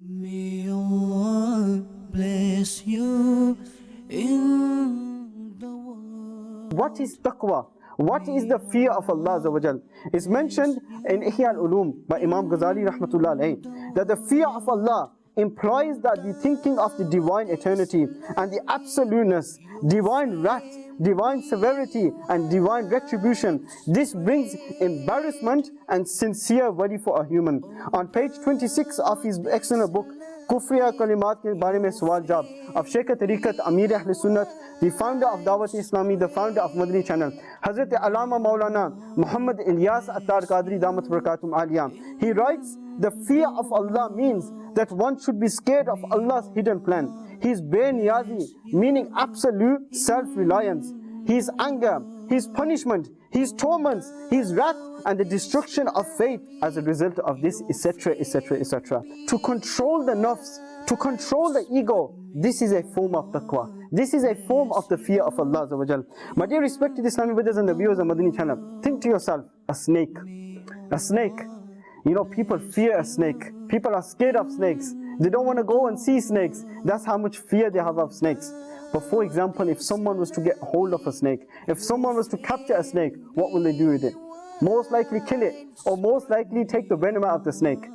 May Allah bless you in the world. What is taqwa? What is the fear of Allah Azza wa Jal? It's mentioned in Ihya al-Ulum by Imam Ghazali rahmatullah alayhi, that the fear of Allah implies that the thinking of the divine eternity and the absoluteness, divine wrath, divine severity and divine retribution. This brings embarrassment and sincere worry for a human. On page 26 of his excellent book, Kufriya Kalimat ke bare mein sawal jawab, of Shaykh Tariqat Amir Ahl Sunnat, the founder of Dawateislami, the founder of Madani Channel, Hazrat Allama Maulana Muhammad Ilyas Attar Qadri Damat Barakatum Aliyah. He writes, the fear of Allah means that one should be scared of Allah's hidden plan, His be-niyazi, meaning absolute self-reliance, His anger, His punishment, His torments, His wrath, and the destruction of faith as a result of this, etc., etc., etc. To control the nafs, to control the ego, this is a form of taqwa. This is a form of the fear of Allah Azza wa Jal. My dear respected Islamic brothers and the viewers of Madani Channel, think to yourself, a snake. A snake. You know, people fear a snake. People are scared of snakes. They don't want to go and see snakes. That's how much fear they have of snakes. But for example, if someone was to get hold of a snake, if someone was to capture a snake, what will they do with it? Most likely kill it, or most likely take the venom out of the snake.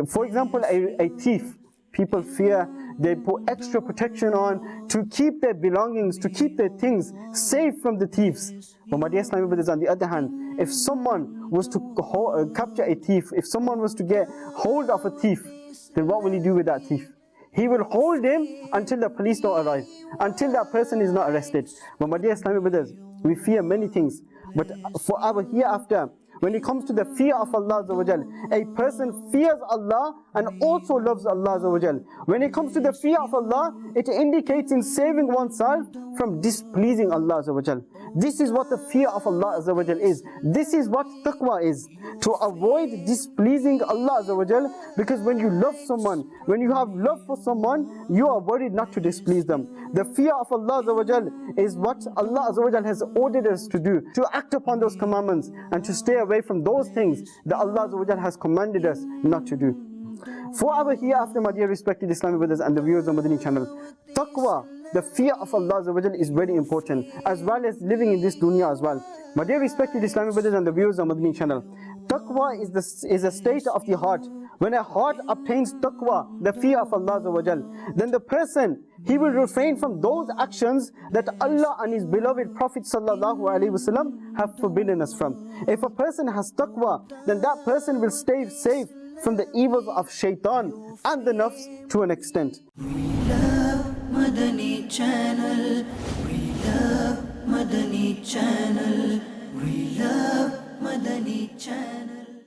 For example, a thief, people fear, they put extra protection on to keep their belongings, to keep their things safe from the thieves. But my dear Islamic brothers, on the other hand, if someone was to capture a thief, if someone was to get hold of a thief, then what will he do with that thief? He will hold him until the police don't arrive, until that person is not arrested. But my dear Islamic brothers, we fear many things. But for our hereafter, when it comes to the fear of Allah Azza wa Jal, a person fears Allah and also loves Allah Azza wa Jal. When it comes to the fear of Allah, it indicates in saving oneself from displeasing Allah Azza wa Jal. This is what the fear of Allah Azza wa Jal is. This is what taqwa is. To avoid displeasing Allah Azza wa Jal, because when you love someone, when you have love for someone, you are worried not to displease them. The fear of Allah Azza wa Jal is what Allah Azza wa Jal has ordered us to do, to act upon those commandments and to stay away from those things that Allah Azza wa Jal has commanded us not to do. For our hereafter, my dear respected Islamic brothers and the viewers of Madani Channel, taqwa, the fear of Allah Azza wa Jal, is very important, as well as living in this dunya as well. My dear respected Islamic brothers and the viewers of Madani Channel, taqwa is a state of the heart. When a heart obtains taqwa, the fear of Allah Azza wa Jal, then the person, he will refrain from those actions that Allah and His beloved Prophet Sallallahu Alaihi Wasallam have forbidden us from. If a person has taqwa, then that person will stay safe from the evils of shaitan and the nafs to an extent. We love Madani Channel.